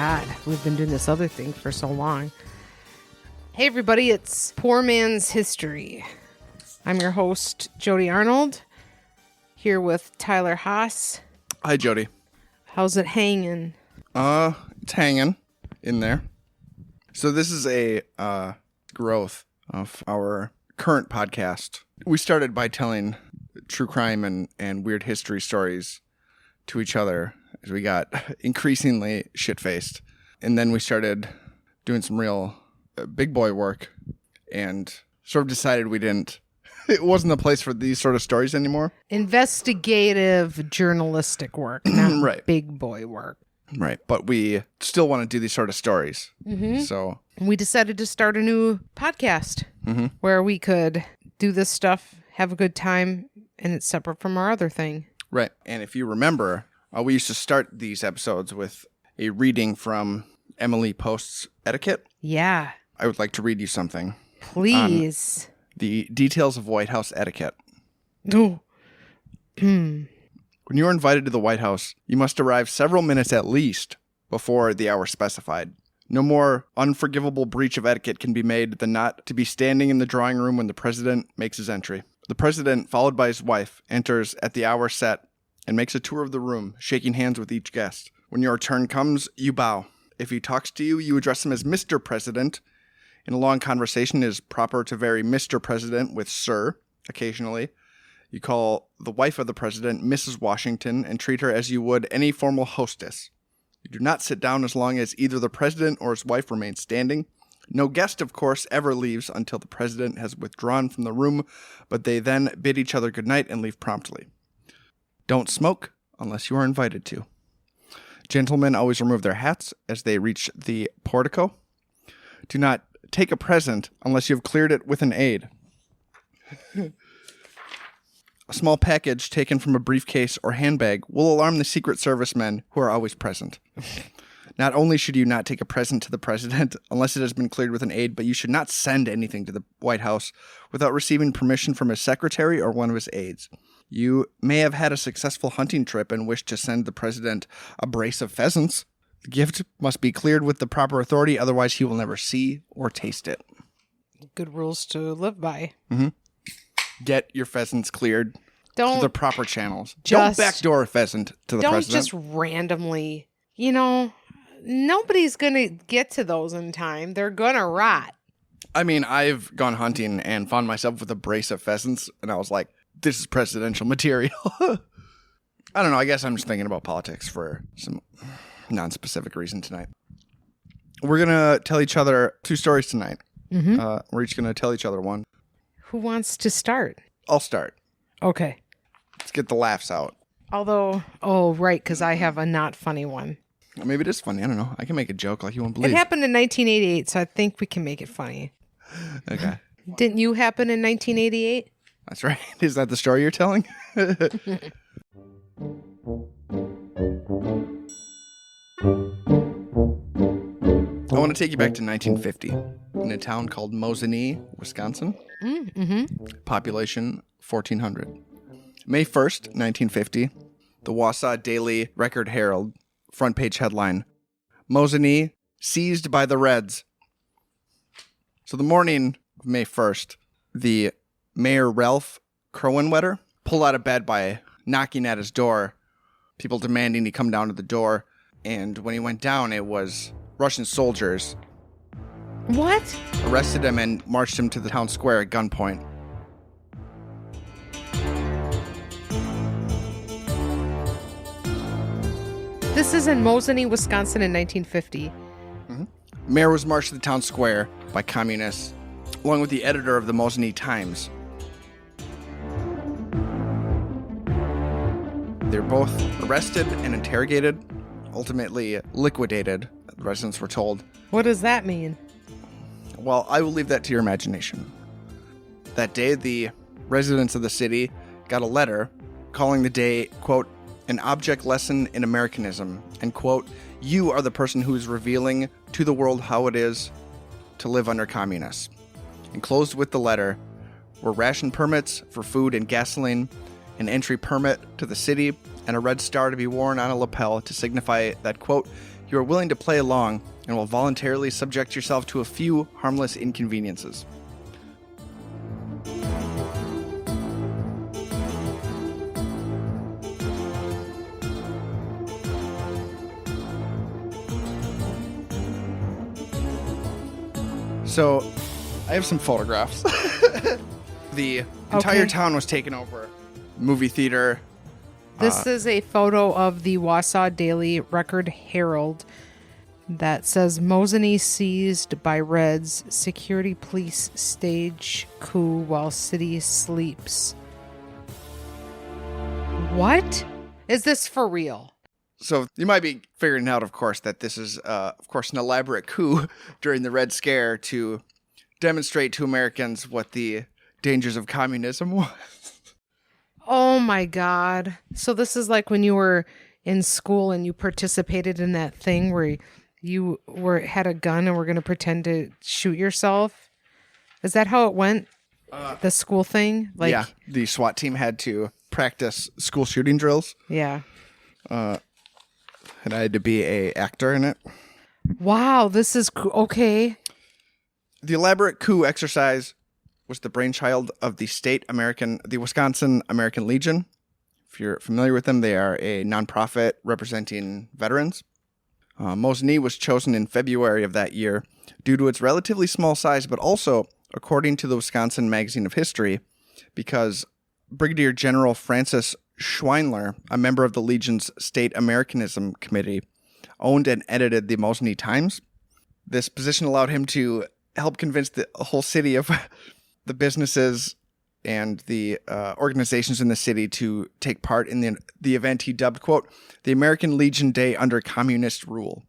God, we've been doing this other thing for so long. Hey, everybody, it's Poor Man's History. I'm your host, Jodie Arnold, here with Tyler Haas. Hi, Jodie. How's it hanging? It's hanging in there. So this is a growth of our current podcast. We started by telling true crime and weird history stories to each other as we got increasingly shit-faced. And then we started doing some real big boy work and sort of decided it wasn't the place for these sort of stories anymore. Investigative journalistic work, not right. Big boy work. Right. But we still want to do these sort of stories. Mm-hmm. So we decided to start a new podcast where we could do this stuff, have a good time, and it's separate from our other thing. Right. And if you remember, we used to start these episodes with a reading from Emily Post's Etiquette. Yeah. I would like to read you something. Please. The details of White House etiquette. Oh. When you are invited to the White House, you must arrive several minutes at least before the hour specified. No more unforgivable breach of etiquette can be made than not to be standing in the drawing room when the president makes his entry. The president, followed by his wife, enters at the hour set and makes a tour of the room, shaking hands with each guest. When your turn comes, you bow. If he talks to you, you address him as Mr. President. In a long conversation, it is proper to vary Mr. President with Sir occasionally. You call the wife of the president Mrs. Washington and treat her as you would any formal hostess. You do not sit down as long as either the president or his wife remain standing. No guest, of course, ever leaves until the president has withdrawn from the room, but they then bid each other goodnight and leave promptly. Don't smoke unless you are invited to. Gentlemen always remove their hats as they reach the portico. Do not take a present unless you have cleared it with an aid. A small package taken from a briefcase or handbag will alarm the Secret Service men who are always present. Not only should you not take a present to the president unless it has been cleared with an aid, but you should not send anything to the White House without receiving permission from his secretary or one of his aides. You may have had a successful hunting trip and wish to send the president a brace of pheasants. The gift must be cleared with the proper authority, otherwise he will never see or taste it. Good rules to live by. Mm-hmm. Get your pheasants cleared through the proper channels. Don't backdoor a pheasant to the president. Don't just randomly, nobody's going to get to those in time. They're going to rot. I mean, I've gone hunting and found myself with a brace of pheasants, and I was like, this is presidential material. I don't know. I guess I'm just thinking about politics for some non-specific reason tonight. We're going to tell each other 2 stories tonight. Mm-hmm. We're each going to tell each other one. Who wants to start? I'll start. Okay. Let's get the laughs out. Although, right, because I have a not funny one. Maybe it is funny. I don't know. I can make a joke like you won't believe. It happened in 1988, so I think we can make it funny. Okay. Didn't you happen in 1988? That's right. Is that the story you're telling? I want to take you back to 1950 in a town called Mosinee, Wisconsin. Mm-hmm. Population 1,400. May 1st, 1950, the Wausau Daily Record Herald front page headline, Mosinee seized by the Reds. So the morning of May 1st, the Mayor Ralph Kroenwetter pulled out of bed by knocking at his door, people demanding he come down to the door. And when he went down, it was Russian soldiers. What? Arrested him and marched him to the town square at gunpoint. This is in Mosinee, Wisconsin in 1950. Mm-hmm. Mayor was marched to the town square by communists, along with the editor of the Mosinee Times. They were both arrested and interrogated, ultimately liquidated, the residents were told. What does that mean? Well, I will leave that to your imagination. That day, the residents of the city got a letter calling the day, quote, an object lesson in Americanism, and, quote, you are the person who is revealing to the world how it is to live under communists. Enclosed with the letter were ration permits for food and gasoline, an entry permit to the city, and a red star to be worn on a lapel to signify that, quote, you are willing to play along and will voluntarily subject yourself to a few harmless inconveniences. So, I have some photographs. The entire town was taken over. Movie theater. This is a photo of the Wausau Daily Record Herald that says Mosinee seized by Reds. Security police stage coup while city sleeps. What? Is this for real? So you might be figuring out, of course, that this is, of course, an elaborate coup during the Red Scare to demonstrate to Americans what the dangers of communism was. Oh my God. So this is like when you were in school and you participated in that thing where you had a gun and were going to pretend to shoot yourself? Is that how it went? The school thing? Yeah, the SWAT team had to practice school shooting drills. Yeah. And I had to be a actor in it. Wow, this is okay. The elaborate coup exercise was the brainchild of the Wisconsin American Legion. If you're familiar with them, they are a nonprofit representing veterans. Mosinee was chosen in February of that year due to its relatively small size, but also, according to the Wisconsin Magazine of History, because Brigadier General Francis Schweinler, a member of the Legion's State Americanism Committee, owned and edited the Mosinee Times. This position allowed him to help convince the whole city of the businesses and the organizations in the city to take part in the event he dubbed, quote, the American Legion Day under Communist Rule.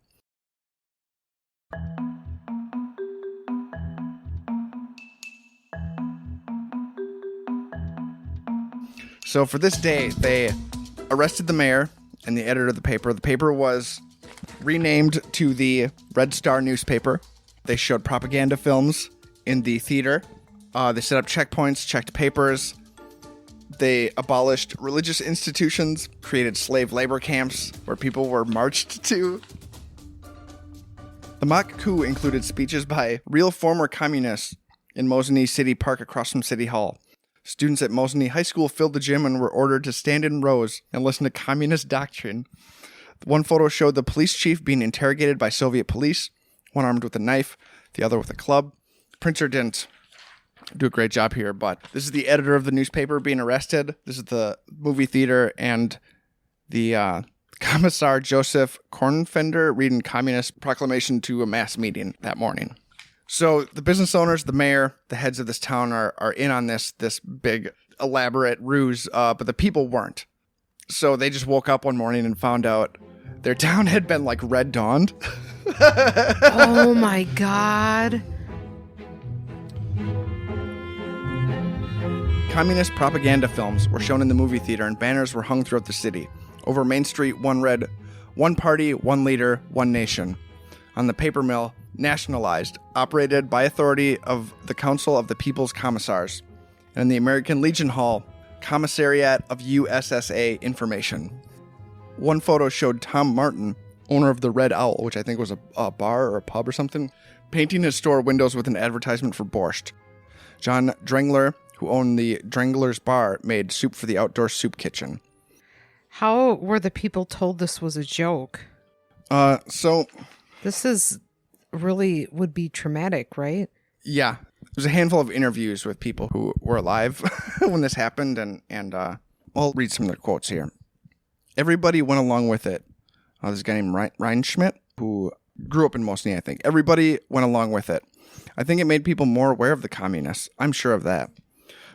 So for this day, they arrested the mayor and the editor of the paper. The paper was renamed to the Red Star newspaper. They showed propaganda films in the theater. They set up checkpoints, checked papers. They abolished religious institutions, created slave labor camps where people were marched to. The mock coup included speeches by real former communists in Mosinee City Park across from City Hall. Students at Mosinee High School filled the gym and were ordered to stand in rows and listen to communist doctrine. One photo showed the police chief being interrogated by Soviet police, one armed with a knife, the other with a club. Printer didn't do a great job here, but this is the editor of the newspaper being arrested. This is the movie theater and the Commissar Joseph Kornfender reading communist proclamation to a mass meeting that morning. So the business owners, the mayor, the heads of this town are in on this big elaborate ruse, but the people weren't. So they just woke up one morning and found out their town had been like red dawned. Oh my God. Communist propaganda films were shown in the movie theater and banners were hung throughout the city. Over Main Street, one read, "One party, one leader, one nation." On the paper mill, "Nationalized, operated by authority of the Council of the People's Commissars." And in the American Legion Hall, "Commissariat of USSA Information." One photo showed Tom Martin, owner of the Red Owl, which I think was a bar or a pub or something, painting his store windows with an advertisement for borscht. John Drengler, who owned the Drengler's Bar, made soup for the outdoor soup kitchen. How were the people told this was a joke? This is really would be traumatic, right? Yeah. There's a handful of interviews with people who were alive when this happened, and I'll read some of their quotes here. Everybody went along with it. There's a guy named Reinschmidt, who grew up in Mosinee, I think. Everybody went along with it. I think it made people more aware of the communists. I'm sure of that.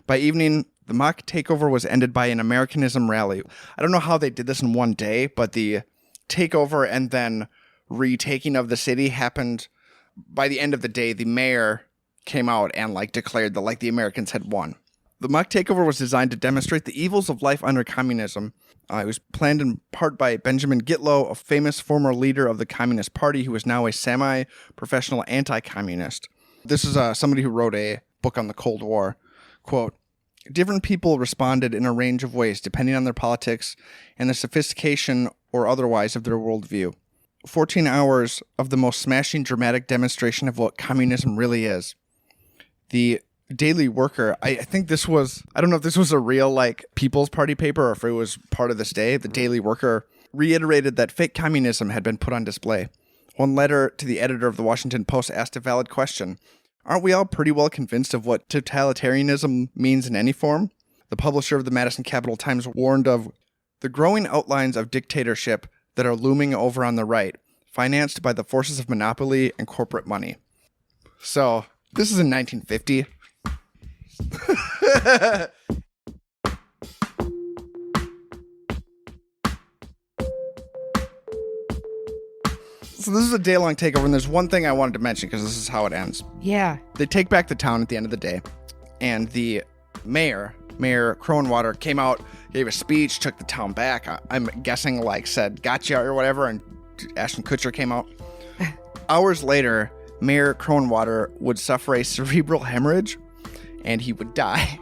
By evening, the mock takeover was ended by an Americanism rally. I don't know how they did this in one day, but the takeover and then retaking of the city happened. By the end of the day, the mayor came out and declared that the Americans had won. The mock takeover was designed to demonstrate the evils of life under communism. It was planned in part by Benjamin Gitlow, a famous former leader of the Communist Party who is now a semi-professional anti-communist. This is somebody who wrote a book on the Cold War. Quote, "Different people responded in a range of ways depending on their politics and the sophistication or otherwise of their worldview. 14 hours of the most smashing, dramatic demonstration of what communism really is. The Daily Worker, I think this was, I don't know if this was a real, like, People's Party paper or if it was part of this day. The Daily Worker reiterated that fake communism had been put on display. One letter to the editor of the Washington Post asked a valid question. Aren't we all pretty well convinced of what totalitarianism means in any form? The publisher of the Madison Capital Times warned of the growing outlines of dictatorship that are looming over on the right, financed by the forces of monopoly and corporate money. So, this is in 1950. So this is a day-long takeover, and there's one thing I wanted to mention, because this is how it ends. Yeah. They take back the town at the end of the day, and the Mayor Crowenwater, came out, gave a speech, took the town back. I'm guessing, like, said, gotcha, or whatever, and Ashton Kutcher came out. Hours later, Mayor Crowenwater would suffer a cerebral hemorrhage, and he would die.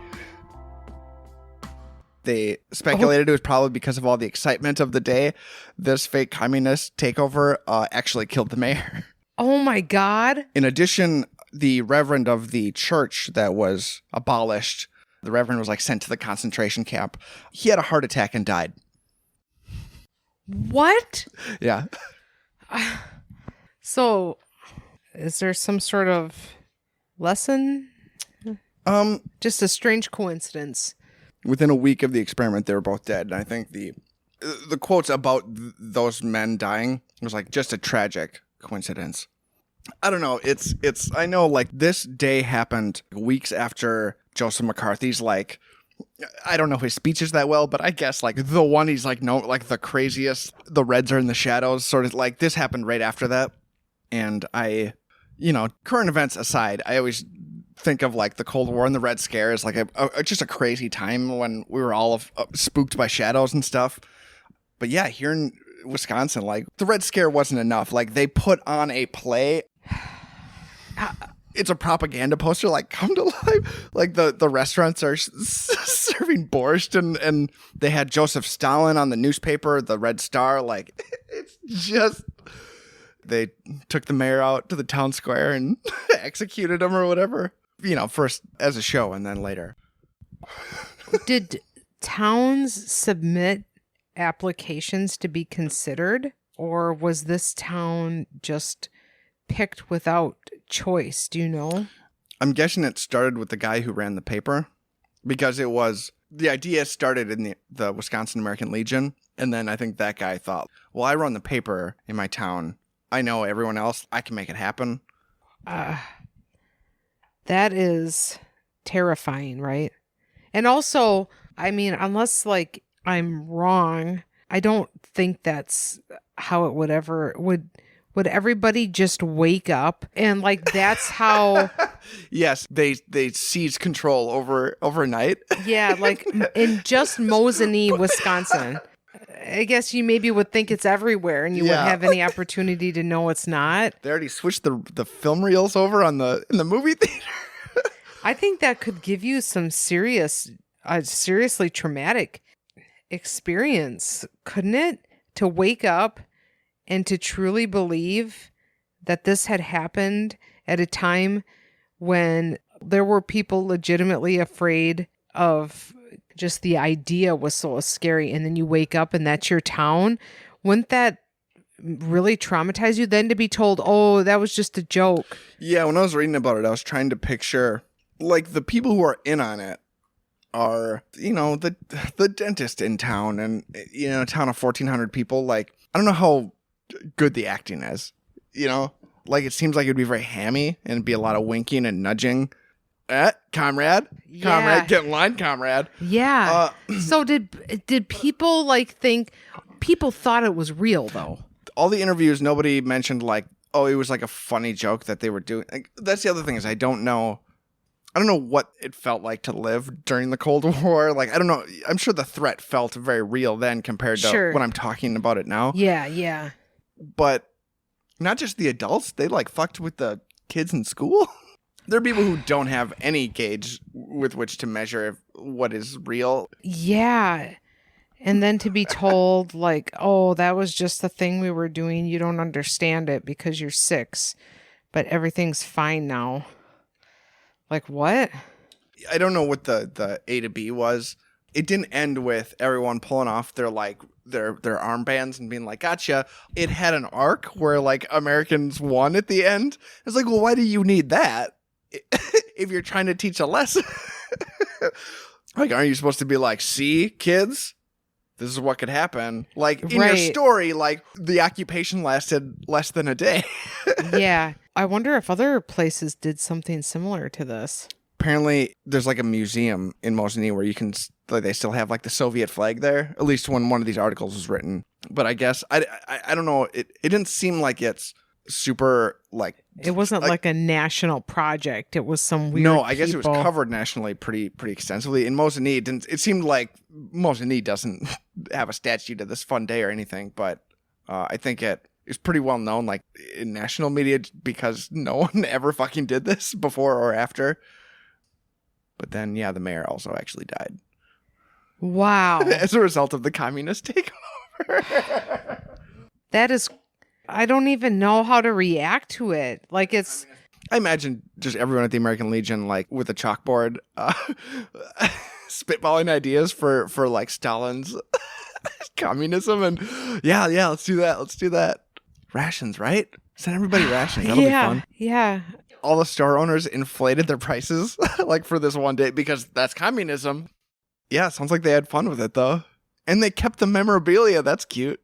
They speculated it was probably because of all the excitement of the day. This fake communist takeover actually killed the mayor. Oh my God. In addition, the reverend of the church that was abolished, the reverend was like sent to the concentration camp. He had a heart attack and died. What? Yeah. So, is there some sort of lesson? Just a strange coincidence. Within a week of the experiment, they were both dead. And I think the quotes about those men dying was like just a tragic coincidence. I don't know. It's I know, like, this day happened weeks after Joseph McCarthy's, like, I don't know his speeches that well, but I guess, like, the one he's like, no, like, the craziest, the Reds are in the shadows, sort of, like, this happened right after that. And I, current events aside, I always think of, like, the Cold War and the Red Scare as, like, just a crazy time when we were all spooked by shadows and stuff. But yeah, here in Wisconsin, like, the Red Scare wasn't enough. Like, they put on a play. It's a propaganda poster, like, come to life. Like, the restaurants are serving borscht, and they had Joseph Stalin on the newspaper, the Red Star. Like, it's just, they took the mayor out to the town square and executed him or whatever. First as a show and then later. Did towns submit applications to be considered, or was this town just picked without choice? Do you know? I'm guessing it started with the guy who ran the paper, because the idea started in the Wisconsin American Legion. And then I think that guy thought, well, I run the paper in my town. I know everyone else. I can make it happen. That is terrifying, right? And also, I mean, unless, like, I'm wrong, I don't think that's how it would would everybody just wake up and, like, that's how? Yes, they seize control overnight. Yeah, like in just Mosinee, Wisconsin. I guess you maybe would think it's everywhere and you wouldn't have any opportunity to know it's not. They already switched the film reels over in the movie theater. I think that could give you some seriously traumatic experience, couldn't it? To wake up and to truly believe that this had happened at a time when there were people legitimately afraid of, just the idea was so scary, and then you wake up and that's your town. Wouldn't that really traumatize you then to be told, oh, that was just a joke? Yeah, when I was reading about it, I was trying to picture, like, the people who are in on it are, the dentist in town, and, a town of 1,400 people. Like, I don't know how good the acting is, like, it seems like it'd be very hammy and be a lot of winking and nudging. Comrade, get in line, comrade. Yeah. So did people, like, think people thought it was real though? All the interviews, nobody mentioned, like, oh, it was like a funny joke that they were doing. Like, that's the other thing, is I don't know what it felt like to live during the Cold War. Like, I don't know. I'm sure the threat felt very real then compared to when I'm talking about it now. Yeah. But not just the adults. They, like, fucked with the kids in school. There are people who don't have any gauge with which to measure what is real. Yeah. And then to be told, like, oh, that was just the thing we were doing. You don't understand it because you're 6, but everything's fine now. Like, what? I don't know what the A to B was. It didn't end with everyone pulling off their armbands and being like, gotcha. It had an arc where like Americans won at the end. It's like, well, why do you need that if you're trying to teach a lesson? Like, aren't you supposed to be like, see, kids? This is what could happen. Like, in your story, like, the occupation lasted less than a day. Yeah. I wonder if other places did something similar to this. Apparently, there's, like, a museum in Mosinee where you can, like, they still have, like, the Soviet flag there. At least when one of these articles was written. But I guess, I don't know. It didn't seem like it's super, like... It wasn't like a national project. It was some weird No, I guess it was covered nationally pretty extensively. In Mosinee, it seemed like Mosinee doesn't have a statue to this fun day or anything, but I think it is pretty well known, like, in national media because no one ever fucking did this before or after. But then, yeah, the mayor also actually died. Wow. As a result of the communist takeover. That is... I don't even know how to react to it. Like, it's... I imagine just everyone at the American Legion, like, with a chalkboard, spitballing ideas for like, Stalin's communism. And, yeah, let's do that. Rations, right? Send everybody rations. That'll be fun. Yeah. All the store owners inflated their prices, like, for this one day because that's communism. Yeah, sounds like they had fun with it, though. And they kept the memorabilia. That's cute.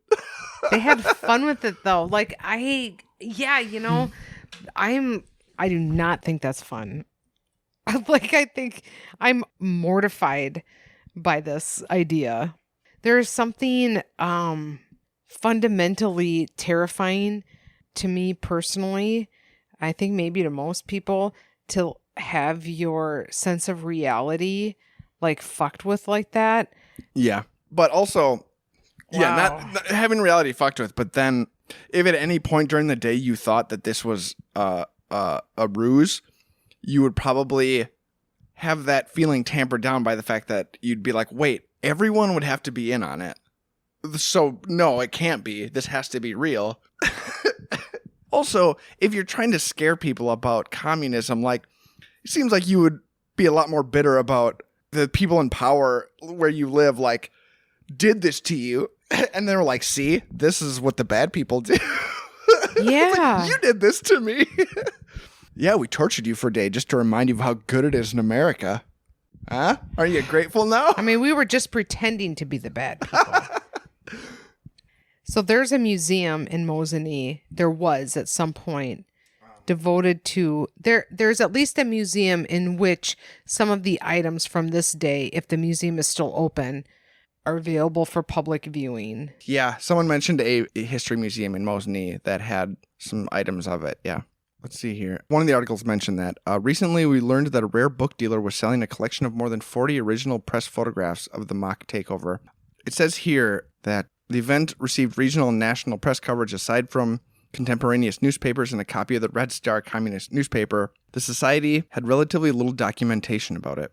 They had fun with it, though. Like, I do not think that's fun. Like, I think I'm mortified by this idea. There is something fundamentally terrifying to me personally. I think maybe to most people, to have your sense of reality, like, fucked with like that. Yeah. But also... Yeah, Wow. not having reality fucked with, but then if at any point during the day you thought that this was a ruse, you would probably have that feeling tampered down by the fact that you'd be like, wait, everyone would have to be in on it. So, no, it can't be. This has to be real. Also, if you're trying to scare people about communism, like, it seems like you would be a lot more bitter about the people in power where you live, like, did this to you. And they were like, see, this is what the bad people do. Yeah. Like, you did this to me. Yeah, we tortured you for a day just to remind you of how good it is in America. Huh? Are you grateful now? I mean, we were just pretending to be the bad people. So there's a museum in Mosinee. There was at some point devoted to... There's at least a museum in which some of the items from this day, if the museum is still open, are available for public viewing. Yeah, someone mentioned a history museum in Mosinee that had some items of it. Yeah. Let's see here. One of the articles mentioned that recently we learned that a rare book dealer was selling a collection of more than 40 original press photographs of the mock takeover. It says here that the event received regional and national press coverage aside from contemporaneous newspapers and a copy of the Red Star communist newspaper. The society had relatively little documentation about it.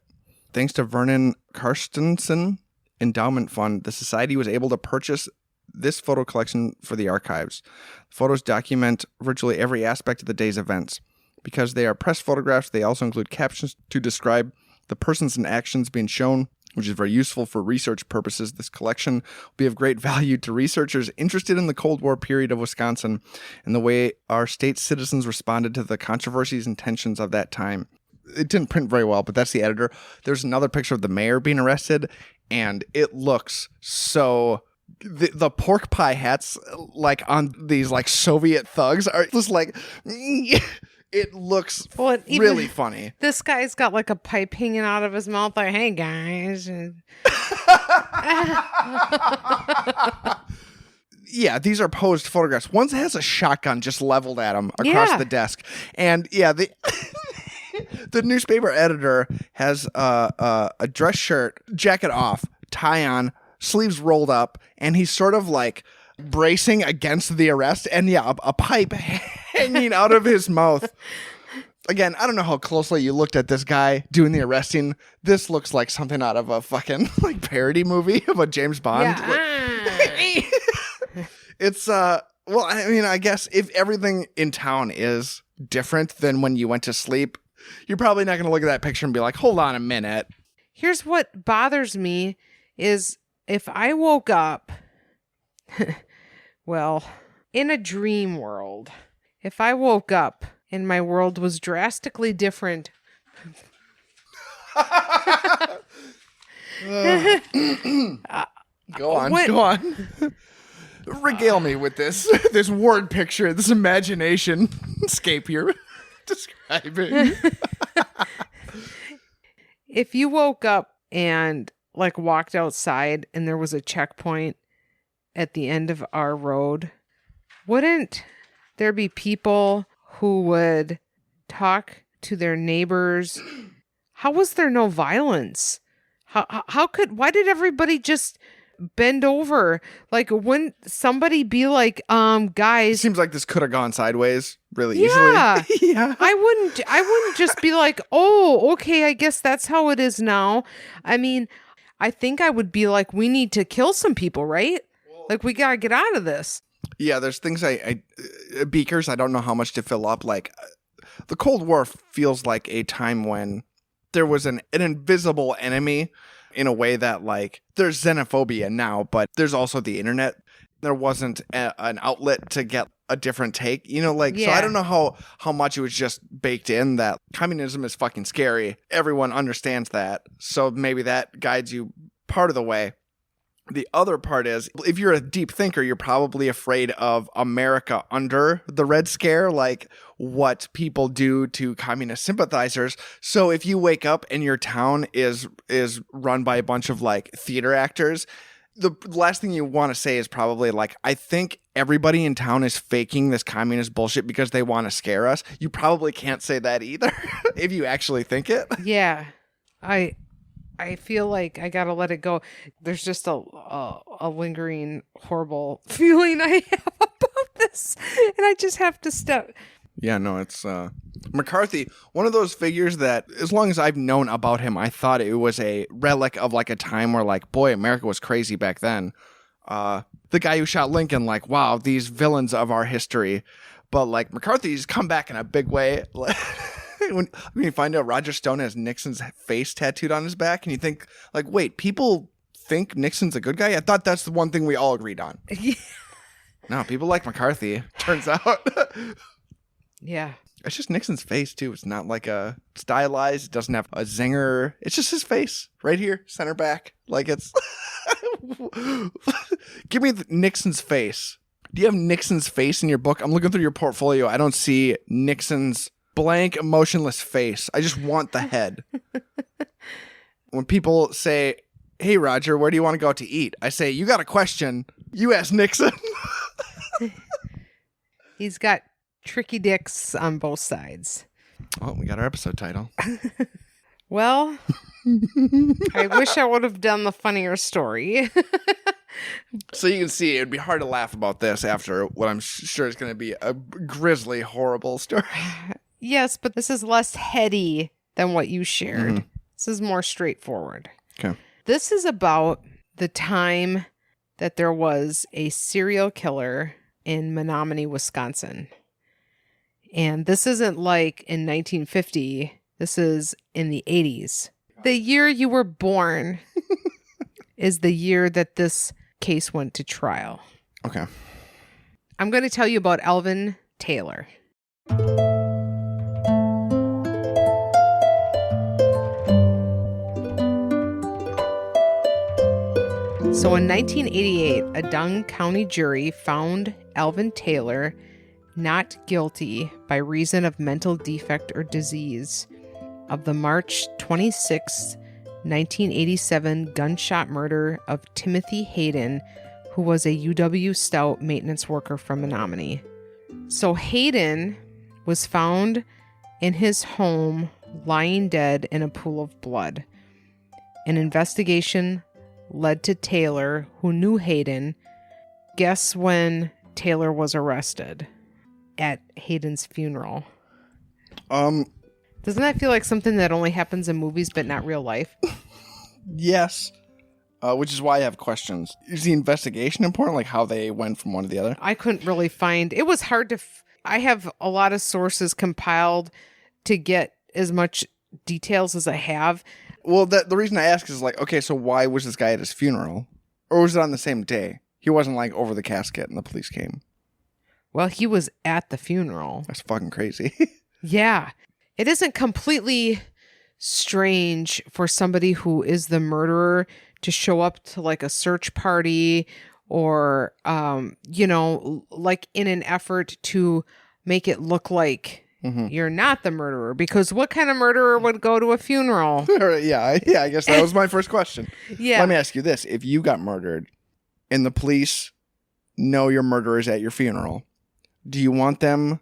Thanks to Vernon Karstensen Endowment Fund, the society was able to purchase this photo collection for the archives. The photos document virtually every aspect of the day's events. Because they are press photographs, they also include captions to describe the persons and actions being shown, which is very useful for research purposes. This collection will be of great value to researchers interested in the Cold War period of Wisconsin and the way our state's citizens responded to the controversies and tensions of that time. It didn't print very well, but that's the editor. There's another picture of the mayor being arrested, and it looks so... The pork pie hats, like, on these, like, Soviet thugs are just, like... It looks really funny. This guy's got, like, a pipe hanging out of his mouth, like, hey, guys. Yeah, these are posed photographs. One has a shotgun just leveled at him across the desk. And, yeah, the newspaper editor has a dress shirt, jacket off, tie on, sleeves rolled up, and he's sort of like bracing against the arrest, and a pipe hanging out of his mouth. Again, I don't know how closely you looked at this guy doing the arresting. This looks like something out of a fucking like parody movie of a James Bond. Yeah. It's well, I mean, I guess if everything in town is different than when you went to sleep, you're probably not going to look at that picture and be like, hold on a minute. Here's what bothers me is if I woke up, well, in a dream world, if I woke up and my world was drastically different. Go on. Regale me with this word picture, this imagination scape you're describing. If you woke up and like walked outside and there was a checkpoint at the end of our road, wouldn't there be people who would talk to their neighbors? How was there no violence? Why did everybody just bend over? Like, wouldn't somebody be like, guys, Seems like this could have gone sideways really yeah. easily. Yeah. I wouldn't just be like, oh, okay, I guess that's how it is now. I mean, I think I would be like, we need to kill some people, right? Like, we gotta get out of this. Yeah, there's things beakers, I don't know how much to fill up. Like, the Cold War feels like a time when there was an invisible enemy in a way that, like, there's xenophobia now, but there's also the internet. There wasn't an outlet to get a different take, you know, like, So I don't know how much it was just baked in that communism is fucking scary. Everyone understands that. So maybe that guides you part of the way. The other part is, if you're a deep thinker, you're probably afraid of America under the Red Scare, like what people do to communist sympathizers. So if you wake up and your town is run by a bunch of like theater actors, the last thing you want to say is probably like, I think everybody in town is faking this communist bullshit because they want to scare us. You probably can't say that either if you actually think it. Yeah. I feel like I gotta let it go. There's just a lingering horrible feeling I have about this, and I just have to step. Yeah, no, it's McCarthy, one of those figures that, as long as I've known about him, I thought it was a relic of like a time where, like, boy, America was crazy back then. The guy who shot Lincoln, like, wow, these villains of our history. But like McCarthy's come back in a big way. When you find out Roger Stone has Nixon's face tattooed on his back, and you think, like, wait, people think Nixon's a good guy? I thought that's the one thing we all agreed on. No, people like McCarthy, turns out. Yeah. It's just Nixon's face, too. It's not like a stylized. It doesn't have a zinger. It's just his face right here, center back. Like, it's... Give me Nixon's face. Do you have Nixon's face in your book? I'm looking through your portfolio. I don't see Nixon's blank, emotionless face. I just want the head. When people say, hey, Roger, where do you want to go out to eat? I say, you got a question. You ask Nixon. He's got tricky dicks on both sides. Oh, we got our episode title. Well, I wish I would have done the funnier story. So you can see it would be hard to laugh about this after what I'm sure is going to be a grisly, horrible story. Yes, but this is less heady than what you shared. Mm-hmm. This is more straightforward. Okay. This is about the time that there was a serial killer in Menomonie, Wisconsin. And this isn't like in 1950. This is in the 80s. The year you were born is the year that this case went to trial. Okay. I'm going to tell you about Alvin Taylor. So in 1988, a Dunn County jury found Alvin Taylor not guilty by reason of mental defect or disease of the March 26, 1987 gunshot murder of Timothy Hayden, who was a UW Stout maintenance worker from Menomonie. So Hayden was found in his home lying dead in a pool of blood. An investigation led to Taylor, who knew Hayden. Guess when Taylor was arrested? At Hayden's funeral. Doesn't that feel like something that only happens in movies but not real life? Yes. Which is why I have questions. Is the investigation important? Like how they went from one to the other? I couldn't really find... It was hard to... I have a lot of sources compiled to get as much details as I have. Well, the reason I ask is like, okay, so why was this guy at his funeral? Or was it on the same day? He wasn't like over the casket and the police came. Well, he was at the funeral. That's fucking crazy. Yeah. It isn't completely strange for somebody who is the murderer to show up to like a search party or, like in an effort to make it look like you're not the murderer. Because what kind of murderer would go to a funeral? Yeah, I guess that was my first question. Yeah. Let me ask you this. If you got murdered and the police know your murderer is at your funeral, do you want them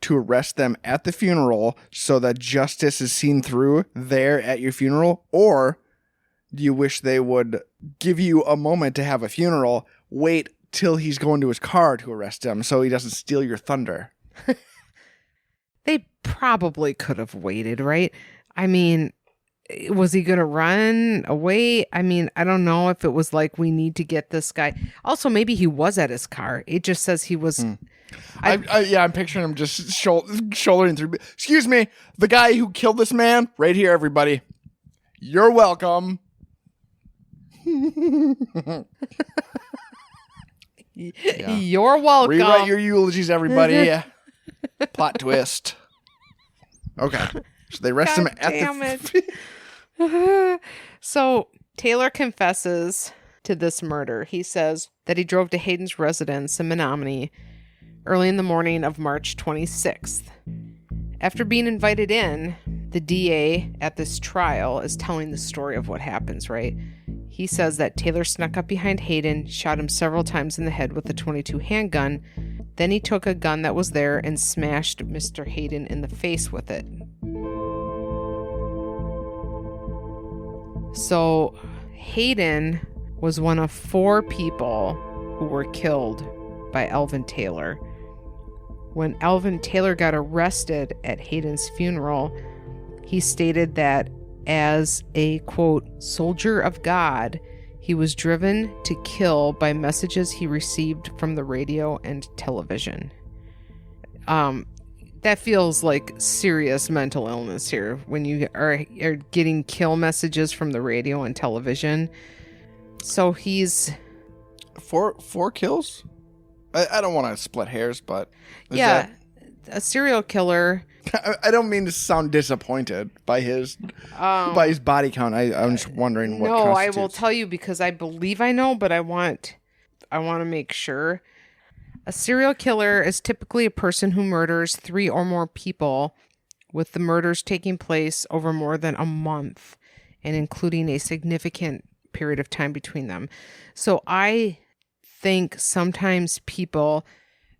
to arrest them at the funeral so that justice is seen through there at your funeral? Or do you wish they would give you a moment to have a funeral, wait till he's going to his car to arrest him so he doesn't steal your thunder? They probably could have waited, right? I mean, was he going to run away? I mean, I don't know if it was like, we need to get this guy. Also, maybe he was at his car. It just says he was... I'm picturing him just shouldering through. Excuse me, the guy who killed this man, right here, everybody. You're welcome. Yeah. You're welcome. Rewrite your eulogies, everybody. Plot twist. Okay, so they arrest him at the... So Taylor confesses to this murder. He says that he drove to Hayden's residence in Menomonie early in the morning of March 26th. After being invited in, the DA at this trial is telling the story of what happens, right? He says that Taylor snuck up behind Hayden, shot him several times in the head with a .22 handgun. Then he took a gun that was there and smashed Mr. Hayden in the face with it. So Hayden was one of 4 people who were killed by Alvin Taylor. When Alvin Taylor got arrested at Hayden's funeral, he stated that as a, quote, soldier of God, he was driven to kill by messages he received from the radio and television. That feels like serious mental illness here when you are getting kill messages from the radio and television. So he's... 4 kills? I don't want to split hairs, but... Yeah, a serial killer... I don't mean to sound disappointed by his body count. I'm just wondering what constitutes. I will tell you because I believe I know, but I want to make sure. A serial killer is typically a person who murders 3 or more people, with the murders taking place over more than a month and including a significant period of time between them. So I think sometimes people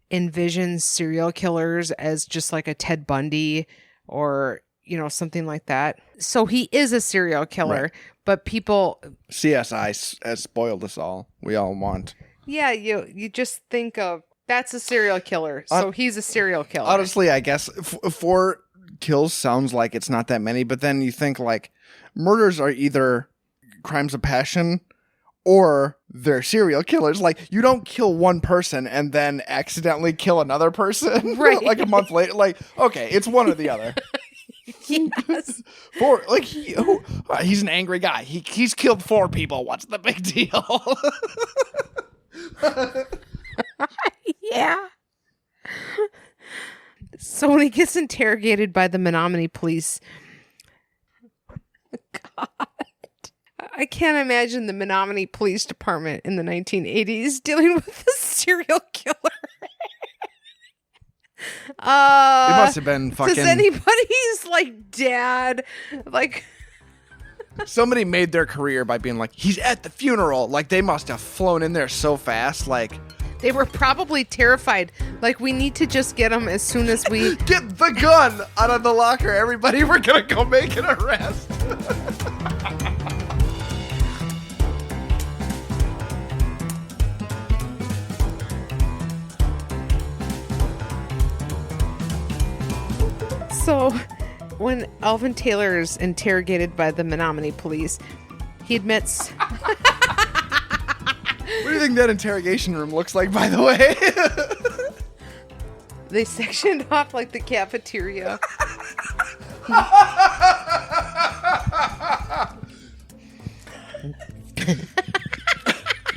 envision serial killers as just like a Ted Bundy or, something like that. So he is a serial killer, right. But people... CSI has spoiled us all. We all want. Yeah, you just think of, that's a serial killer. So he's a serial killer. Honestly, I guess 4 kills sounds like it's not that many, but then you think like murders are either crimes of passion or they're serial killers. Like, you don't kill one person and then accidentally kill another person, right? Like a month later. Like, okay, it's one or the other. Yes. He's an angry guy. He's killed 4 people. What's the big deal? Yeah. So when he gets interrogated by the Menomonie police, God. I can't imagine the Menomonie Police Department in the 1980s dealing with a serial killer. It must have been fucking... Does anybody's, dad, Somebody made their career by being like, he's at the funeral. Like, they must have flown in there so fast, They were probably terrified. We need to just get him as soon as we... Get the gun out of the locker, everybody. We're gonna go make an arrest. So when Alvin Taylor is interrogated by the Menomonie police, he admits... What do you think that interrogation room looks like, by the way? They sectioned off like the cafeteria.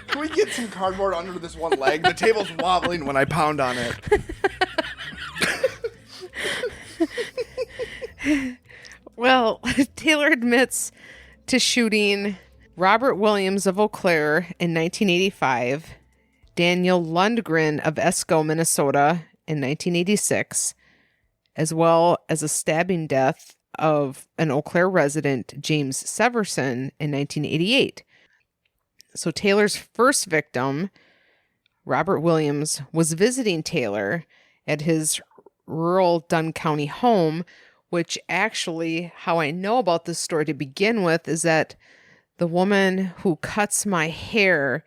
Can we get some cardboard under this one leg? The table's wobbling when I pound on it. Well, Taylor admits to shooting Robert Williams of Eau Claire in 1985, Daniel Lundgren of Esco, Minnesota in 1986, as well as a stabbing death of an Eau Claire resident, James Severson, in 1988. So Taylor's first victim, Robert Williams, was visiting Taylor at his rural Dunn County home, which actually, how I know about this story to begin with, is that the woman who cuts my hair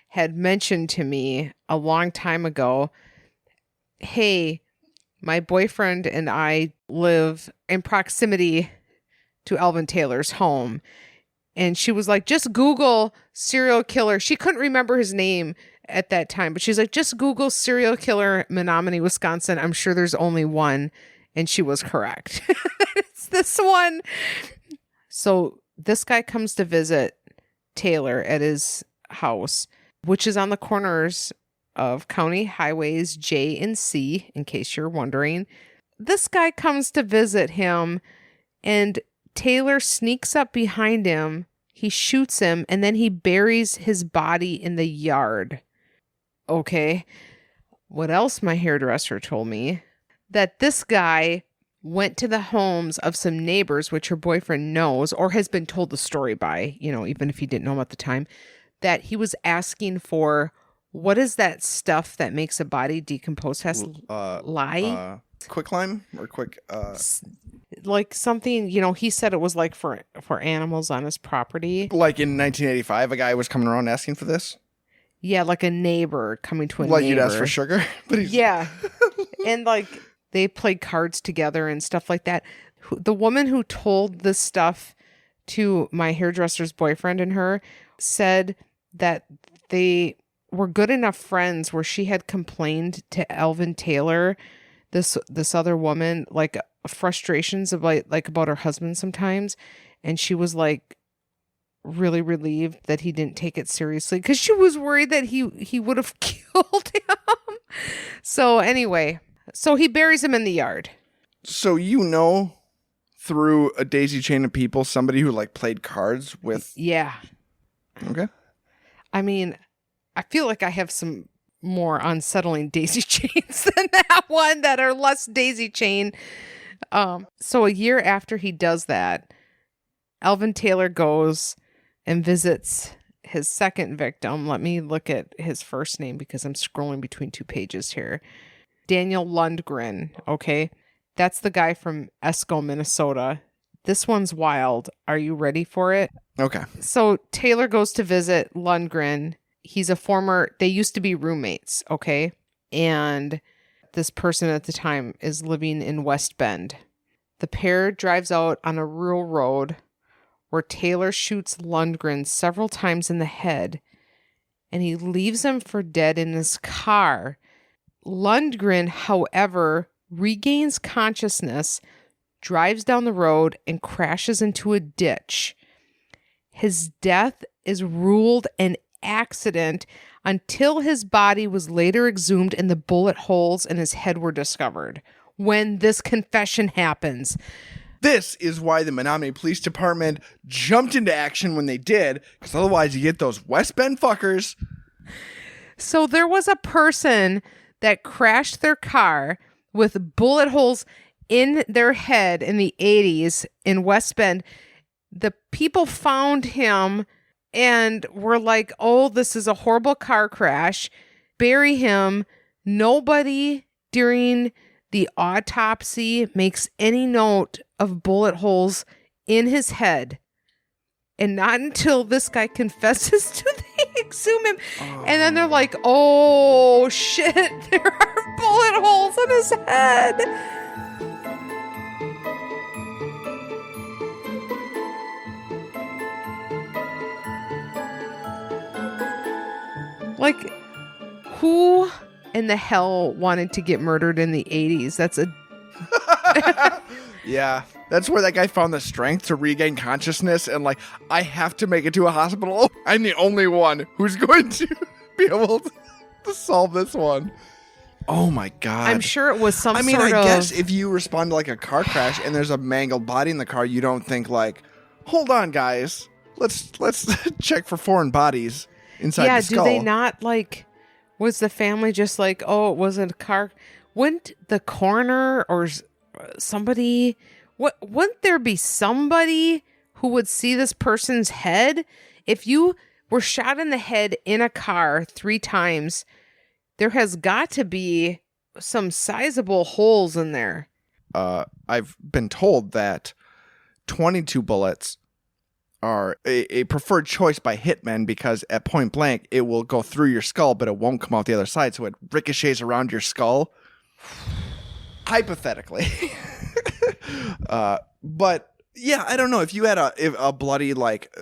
had mentioned to me a long time ago, hey, my boyfriend and I live in proximity to Alvin Taylor's home. And she was like, just Google serial killer. She couldn't remember his name at that time, but she's like, just Google serial killer Menomonie, Wisconsin. I'm sure there's only one. And she was correct. It's this one. So this guy comes to visit Taylor at his house, which is on the corners of County Highways J and C, in case you're wondering. This guy comes to visit him, and Taylor sneaks up behind him. He shoots him, and then he buries his body in the yard. Okay. What else my hairdresser told me? That this guy went to the homes of some neighbors, which her boyfriend knows or has been told the story by, even if he didn't know him at the time, that he was asking for, what is that stuff that makes a body decompose? Lye? Quicklime or like something, he said it was like for animals on his property. Like in 1985, a guy was coming around asking for this? Yeah, like a neighbor coming to a neighbor. Like you'd ask for sugar? Yeah. And like they played cards together and stuff like that. The woman who told this stuff to my hairdresser's boyfriend and her said that they were good enough friends where she had complained to Alvin Taylor, this other woman, like frustrations about her husband sometimes, and she was like really relieved that he didn't take it seriously because she was worried that he would have killed him. So anyway, so he buries him in the yard. So through a daisy chain of people, somebody who like played cards with. Yeah. Okay. I mean, I feel like I have some more unsettling daisy chains than that one that are less daisy chain. So a year after he does that, Alvin Taylor goes and visits his second victim. Let me look at his first name because I'm scrolling between two pages here. Daniel Lundgren. Okay. That's the guy from Esco, Minnesota. This one's wild. Are you ready for it? Okay. So Taylor goes to visit Lundgren. They used to be roommates, okay? And this person at the time is living in West Bend. The pair drives out on a rural road where Taylor shoots Lundgren several times in the head, and he leaves him for dead in his car. Lundgren, however, regains consciousness, drives down the road, and crashes into a ditch. His death is ruled an accident until his body was later exhumed and the bullet holes in his head were discovered. When this confession happens. This is why the Menomonie Police Department jumped into action when they did, because otherwise you get those West Bend fuckers. So there was a person that crashed their car with bullet holes in their head in the 80s in West Bend. The people found him and were like, oh, this is a horrible car crash. Bury him. Nobody during the autopsy makes any note of bullet holes in his head. And not until this guy confesses to they exhume him. Oh. And then they're like, oh, shit, there are bullet holes in his head. Who in the hell wanted to get murdered in the 80s? That's a... Yeah. That's where that guy found the strength to regain consciousness and like, I have to make it to a hospital. I'm the only one who's going to be able to solve this one. Oh my God. I'm sure it was some I guess if you respond to like a car crash and there's a mangled body in the car, you don't think like, hold on, guys. Let's check for foreign bodies inside the skull. Yeah, do they not like, was the family just like, oh, it wasn't a car? Wouldn't the coroner or somebody, wouldn't there be somebody who would see this person's head? If you were shot in the head in a car 3 times, there has got to be some sizable holes in there. I've been told that 22 bullets are a preferred choice by hitmen because at point blank, it will go through your skull, but it won't come out the other side. So it ricochets around your skull. Hypothetically. But yeah, I don't know. If you had a bloody like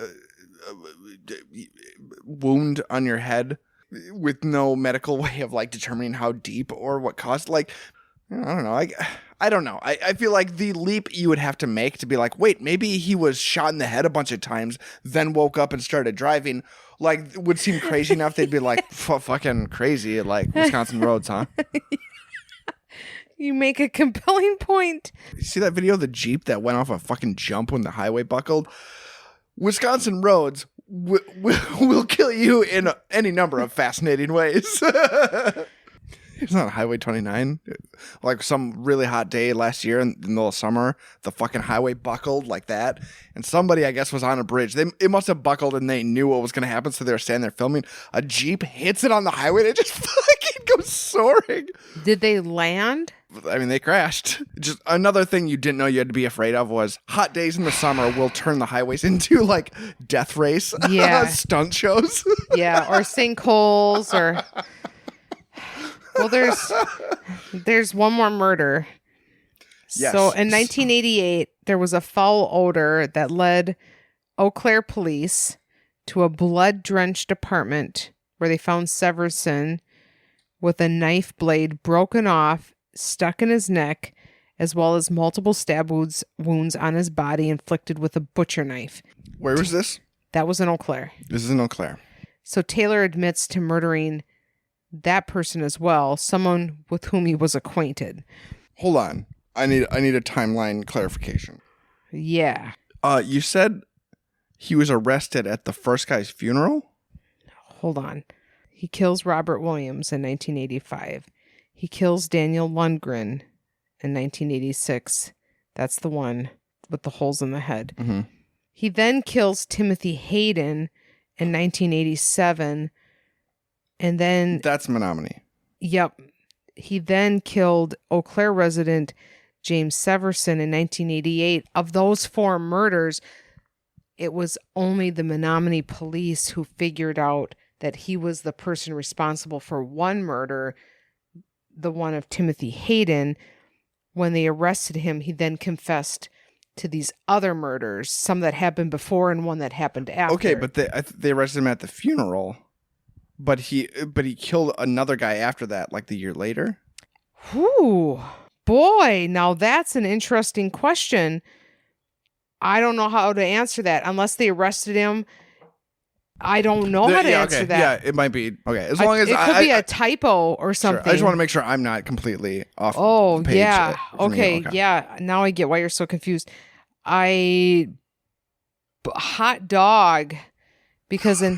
wound on your head with no medical way of like determining how deep or what caused, like, I don't know. I don't know. I feel like the leap you would have to make to be like, wait, maybe he was shot in the head a bunch of times, then woke up and started driving, like, would seem crazy enough. They'd be like, fucking crazy, like Wisconsin roads, huh? You make a compelling point. You see that video of the Jeep that went off a fucking jump when the highway buckled? Wisconsin roads will kill you in any number of fascinating ways. It's not Highway 29. Like some really hot day last year in the middle of summer, the fucking highway buckled like that. And somebody, I guess, was on a bridge. It must have buckled and they knew what was going to happen. So they were standing there filming. A Jeep hits it on the highway and it just fucking goes soaring. Did they land? I mean, they crashed. Just another thing you didn't know you had to be afraid of was hot days in the summer will turn the highways into like death race stunt shows. Yeah, or sinkholes or... Well, there's one more murder. Yes. So in 1988, there was a foul odor that led Eau Claire police to a blood-drenched apartment where they found Severson with a knife blade broken off, stuck in his neck, as well as multiple stab wounds on his body inflicted with a butcher knife. Where was this? That was in Eau Claire. This is in Eau Claire. So Taylor admits to murdering that person as well, someone with whom he was acquainted. Hold on. I need a timeline clarification. Yeah. You said he was arrested at the first guy's funeral? Hold on. He kills Robert Williams in 1985. He kills Daniel Lundgren in 1986. That's the one with the holes in the head. Mm-hmm. He then kills Timothy Hayden in 1987. And then... That's Menomonie. Yep. He then killed Eau Claire resident James Severson in 1988. Of those 4 murders, it was only the Menomonie police who figured out that he was the person responsible for one murder, the one of Timothy Hayden. When they arrested him, he then confessed to these other murders, some that happened before and one that happened after. Okay, but they arrested him at the funeral. But he killed another guy after that, like the year later. Whew. Boy, now that's an interesting question. I don't know how to answer that unless they arrested him. I don't know how to answer that. Yeah, it might be. Okay, as long as it could be a typo or something. Sure. I just want to make sure I'm not completely off page. Yeah. Okay, yeah. Now I get why you're so confused. Hot dog. Because I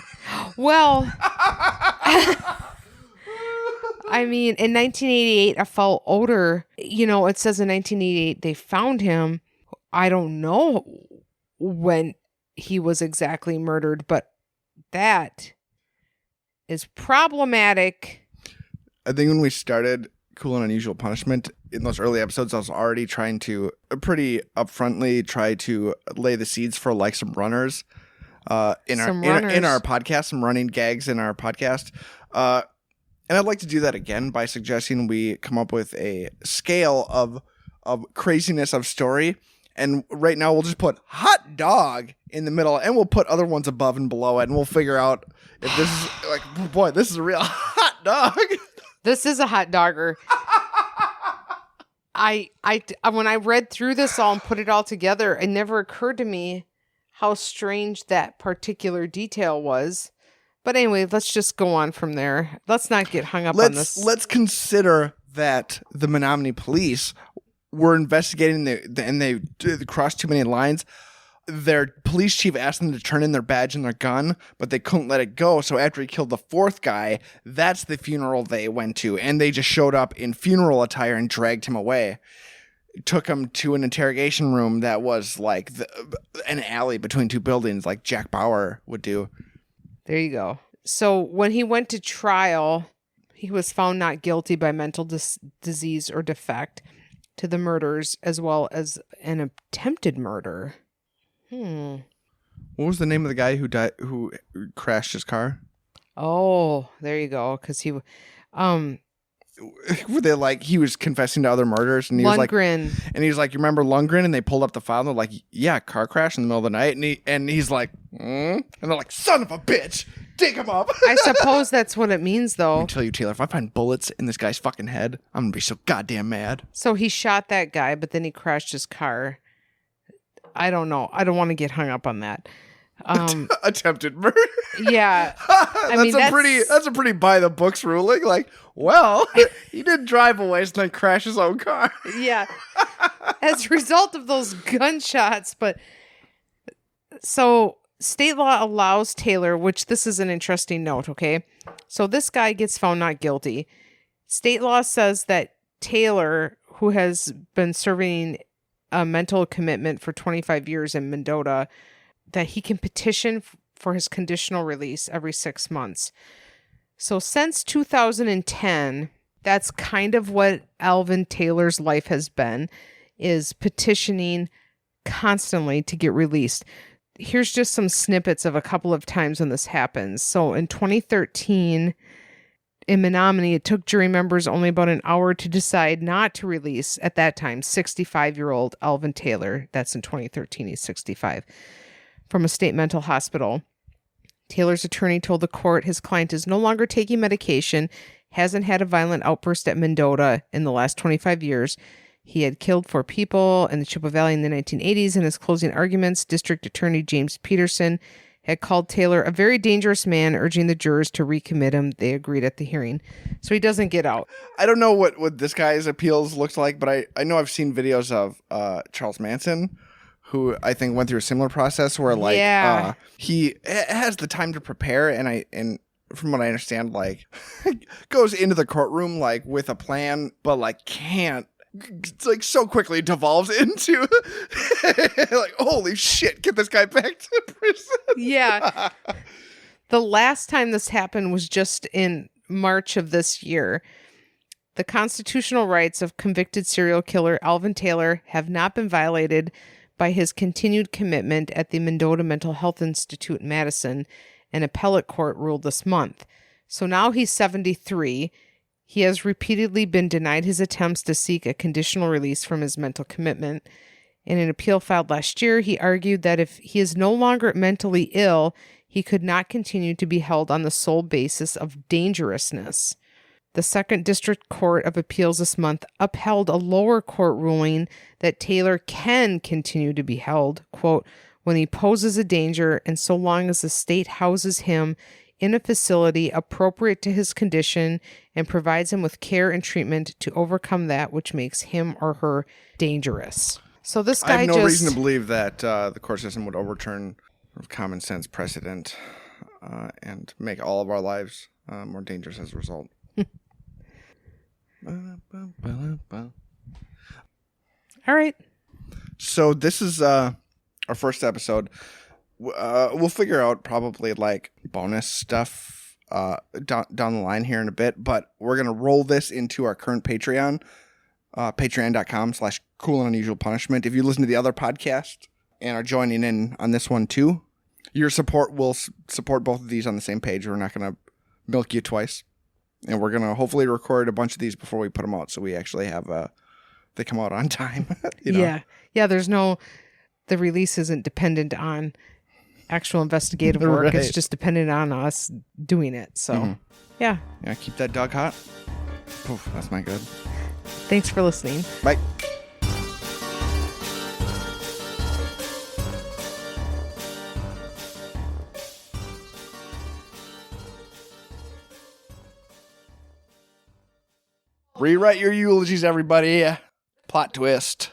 mean, in 1988, a foul odor, it says in 1988 they found him. I don't know when he was exactly murdered, but that is problematic. I think when we started Cool and Unusual Punishment, in those early episodes, I was already trying to pretty upfrontly try to lay the seeds for like some runners. In our podcast, some running gags in our podcast. And I'd like to do that again by suggesting we come up with a scale of craziness of story And right now we'll just put hot dog in the middle, and we'll put other ones above and below it, and we'll figure out if this is like, boy, this is a real hot dog. This is a hot dogger. When I read through this all and put it all together, it never occurred to me how strange that particular detail was. But anyway, let's just go on from there. Let's not get hung up on this. Let's consider that the Menomonie police were investigating and they crossed too many lines. Their police chief asked them to turn in their badge and their gun, but they couldn't let it go. So after he killed the fourth guy, that's the funeral they went to. And they just showed up in funeral attire and dragged him away. Took him to an interrogation room that was like an alley between two buildings, like Jack Bauer would do. There you go. So when he went to trial, he was found not guilty by mental disease or defect to the murders, as well as an attempted murder. What was the name of the guy who crashed his car? Oh, there you go. Because he, were they like he was confessing to other murders, and he Lundgren. was like, and he's like, you remember Lundgren? And they pulled up the file, and they're like, yeah, car crash in the middle of the night, and he's like, and they're like, son of a bitch, dig him up. I suppose that's what it means, though. Let me tell you, Taylor, if I find bullets in this guy's fucking head, I'm gonna be so goddamn mad. So he shot that guy, but then he crashed his car. I don't know. I don't want to get hung up on that. Attempted murder. Yeah. That's a pretty by the books ruling. Like, well, he did drive away and then crash his own car. Yeah. As a result of those gunshots. But so state law allows Taylor, which this is an interesting note. Okay. So this guy gets found not guilty. State law says that Taylor, who has been serving a mental commitment for 25 years in Mendota, that he can petition for his conditional release every 6 months. So since 2010, that's kind of what Alvin Taylor's life has been, is petitioning constantly to get released. Here's just some snippets of a couple of times when this happens. So in 2013, in Menomonie, it took jury members only about an hour to decide not to release, at that time, 65-year-old Alvin Taylor. That's in 2013. He's 65. From a state mental hospital. Taylor's attorney told the court his client is no longer taking medication, hasn't had a violent outburst at Mendota in the last 25 years. He had killed 4 people in the Chippewa Valley in the 1980s. In his closing arguments, District Attorney James Peterson had called Taylor a very dangerous man, urging the jurors to recommit him. They agreed at the hearing. So he doesn't get out. I don't know what this guy's appeals looks like, but I know I've seen videos of Charles Manson, who I think went through a similar process where like he has the time to prepare, and from what I understand, like goes into the courtroom like with a plan, but like can't. It's like so quickly devolves into like, holy shit, get this guy back to prison. Yeah. The last time this happened was just in March of this year. The constitutional rights of convicted serial killer Alvin Taylor have not been violated by his continued commitment at the Mendota Mental Health Institute in Madison. An appellate court ruled this month. So now he's 73. He has repeatedly been denied his attempts to seek a conditional release from his mental commitment. In an appeal filed last year, he argued that if he is no longer mentally ill, he could not continue to be held on the sole basis of dangerousness. The Second District Court of Appeals this month upheld a lower court ruling that Taylor can continue to be held, quote, when he poses a danger and so long as the state houses him in a facility appropriate to his condition and provides him with care and treatment to overcome that which makes him or her dangerous. So this guy I have no reason to believe that the court system would overturn common sense precedent and make all of our lives more dangerous as a result. All right. So this is our first episode. We'll figure out probably like bonus stuff down the line here in a bit, but we're going to roll this into our current Patreon, patreon.com/cool and unusual punishment. If you listen to the other podcast and are joining in on this one too, your support will support both of these on the same page. We're not going to milk you twice. And we're going to hopefully record a bunch of these before we put them out, so we actually have they come out on time. You know? Yeah. Yeah, the release isn't dependent on actual investigative work. Right. It's just dependent on us doing it. So, yeah. Yeah, keep that dog hot. Oof, that's not good. Thanks for listening. Bye. Rewrite your eulogies, everybody. Plot twist.